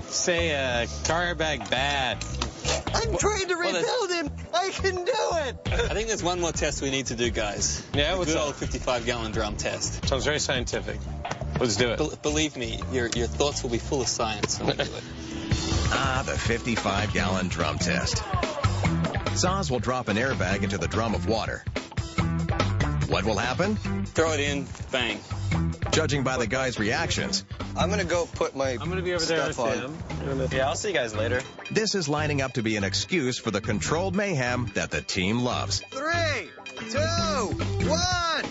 Say car airbag bad. I'm trying to rebuild him. I can do it. I think there's one more test we need to do, guys. Yeah, what's good up? old 55-gallon drum test. Sounds very scientific. Let's do it. Believe me, your thoughts will be full of science when we do it. The 55-gallon drum test. Zaz will drop an airbag into the drum of water. What will happen? Throw it in, bang. Judging by the guy's reactions, I'm going to go put my I'm going to be over there with stuff Sam. Yeah, I'll see you guys later. this is lining up to be an excuse for the controlled mayhem that the team loves. 3, 2, 1.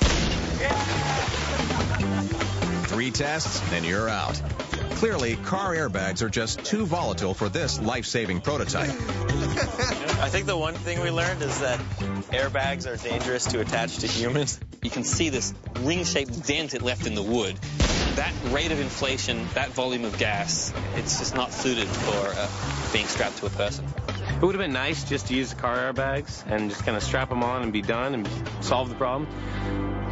3 tests, and you're out. Clearly, car airbags are just too volatile for this life-saving prototype. I think the one thing we learned is that airbags are dangerous to attach to humans. You can see this ring-shaped dent it left in the wood. That rate of inflation, that volume of gas, it's just not suited for being strapped to a person. It would have been nice just to use the car airbags and just kind of strap them on and be done and solve the problem.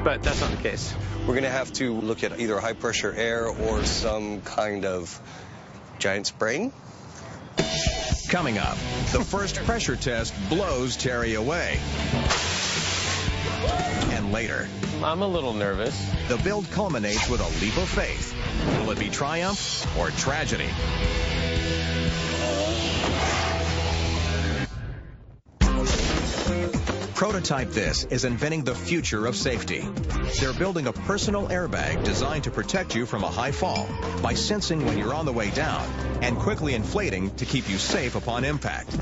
But that's not the case. We're going to have to look at either high pressure air or some kind of giant spring. Coming up, the first pressure test blows Terry away. And later, I'm a little nervous. the build culminates with a leap of faith. Will it be triumph or tragedy? Prototype This is inventing the future of safety. They're building a personal airbag designed to protect you from a high fall by sensing when you're on the way down and quickly inflating to keep you safe upon impact.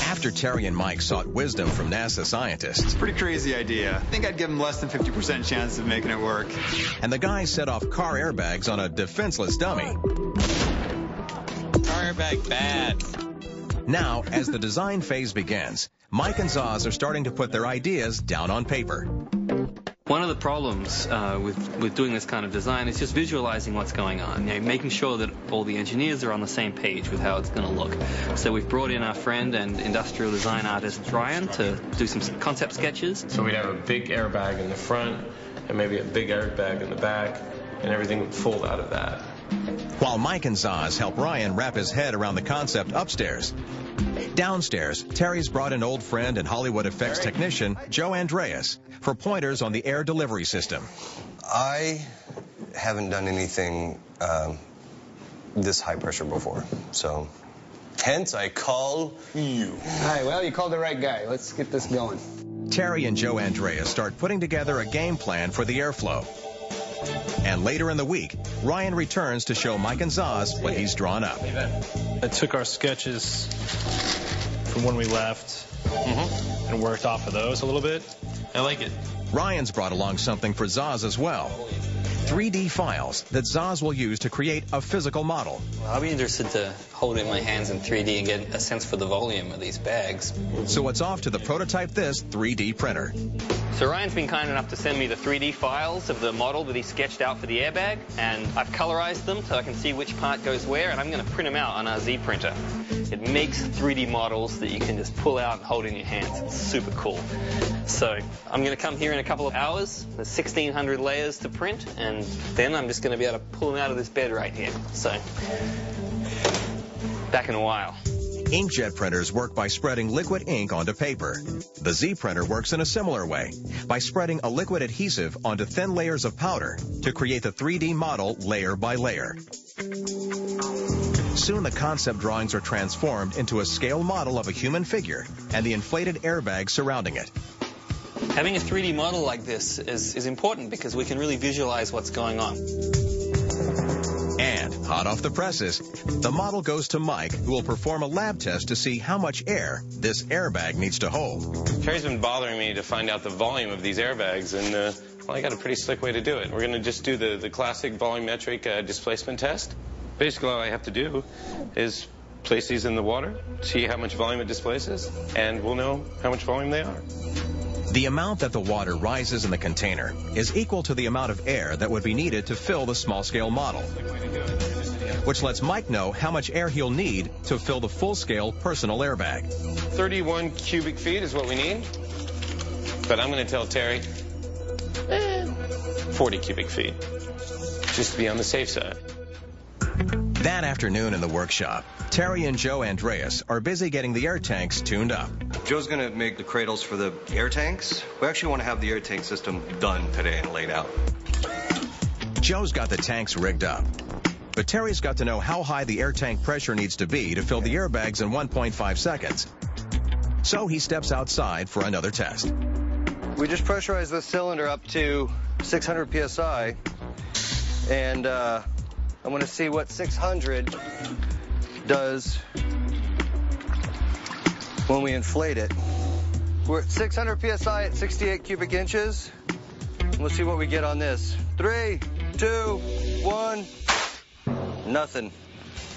After Terry and Mike sought wisdom from NASA scientists, Pretty crazy idea. I think I'd give them less than 50% chance of making it work. and the guys set off car airbags on a defenseless dummy. Car airbag bad. Now, as the design phase begins, Mike and Zaz are starting to put their ideas down on paper. One of the problems with doing this kind of design is just visualizing what's going on, making sure that all the engineers are on the same page with how it's going to look. So we've brought in our friend and industrial design artist Ryan to do some concept sketches. So we'd have a big airbag in the front and maybe a big airbag in the back, and everything would fold out of that. While Mike and Zaz help Ryan wrap his head around the concept upstairs. Downstairs, Terry's brought in old friend and Hollywood effects technician Joe Andreas for pointers on the air delivery system. I haven't done anything this high pressure before, so hence I call you. All right, well, you called the right guy. Let's get this going. Terry and Joe Andreas start putting together a game plan for the airflow. And later in the week, Ryan returns to show Mike and Zaz what he's drawn up. I took our sketches from when we left and worked off of those a little bit. I like it. Ryan's brought along something for Zaz as well. 3D files that Zaz will use to create a physical model. I'll be interested to hold it in my hands in 3D and get a sense for the volume of these bags. So it's off to the Prototype This 3D printer. So Ryan's been kind enough to send me the 3D files of the model that he sketched out for the airbag, and I've colorized them so I can see which part goes where, and I'm going to print them out on our Z printer. It makes 3D models that you can just pull out and hold in your hands. It's super cool. So I'm going to come here in a couple of hours. There's 1,600 layers to print, and then I'm just going to be able to pull them out of this bed right here. So back in a while. Inkjet printers work by spreading liquid ink onto paper. The Z printer works in a similar way, by spreading a liquid adhesive onto thin layers of powder to create the 3D model layer by layer. Soon the concept drawings are transformed into a scale model of a human figure and the inflated airbag surrounding it. Having a 3D model like this is important because we can really visualize what's going on. And, hot off the presses, the model goes to Mike, who will perform a lab test to see how much air this airbag needs to hold. Terry's been bothering me to find out the volume of these airbags, and well, I got a pretty slick way to do it. We're going to just do the classic volumetric displacement test. Basically, all I have to do is place these in the water, see how much volume it displaces, and we'll know how much volume they are. The amount that the water rises in the container is equal to the amount of air that would be needed to fill the small-scale model, which lets Mike know how much air he'll need to fill the full-scale personal airbag. 31 cubic feet is what we need, but I'm going to tell Terry 40 cubic feet, just to be on the safe side. That afternoon in the workshop, Terry and Joe Andreas are busy getting the air tanks tuned up. Joe's going to make the cradles for the air tanks. We actually want to have the air tank system done today and laid out. Joe's got the tanks rigged up, but Terry's got to know how high the air tank pressure needs to be to fill the airbags in 1.5 seconds. So he steps outside for another test. We just pressurized this cylinder up to 600 psi, and I want to see what 600 does when we inflate it. We're at 600 psi at 68 cubic inches. We'll see what we get on this. 3, 2, 1. Nothing.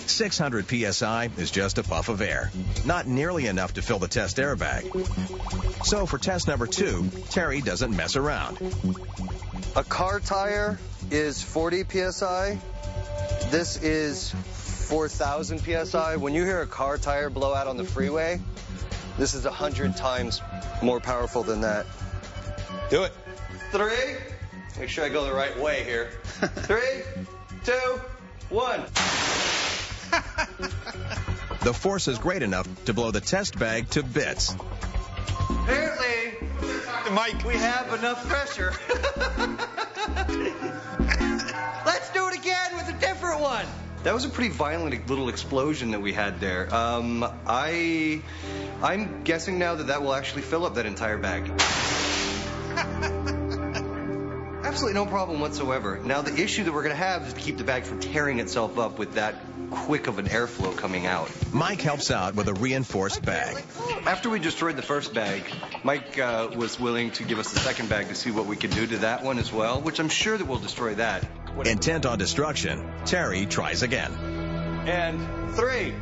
600 psi is just a puff of air, not nearly enough to fill the test airbag. So for test number 2, Terry doesn't mess around. A car tire is 40 psi. This is 4,000 psi. When you hear a car tire blow out on the freeway, this is 100 times more powerful than that. Do it. 3. Make sure I go the right way here. 3, 2, 1. The force is great enough to blow the test bag to bits. Apparently, Mike, we have enough pressure. Let's do it again with a different one. That was a pretty violent little explosion that we had there. I'm guessing now that will actually fill up that entire bag. Absolutely no problem whatsoever. Now, the issue that we're going to have is to keep the bag from tearing itself up with that quick of an airflow coming out. Mike helps out with a reinforced bag. After we destroyed the first bag, Mike was willing to give us the second bag to see what we could do to that one as well, which I'm sure that we'll destroy that. Intent on destruction, Terry tries again. And 3,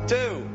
2,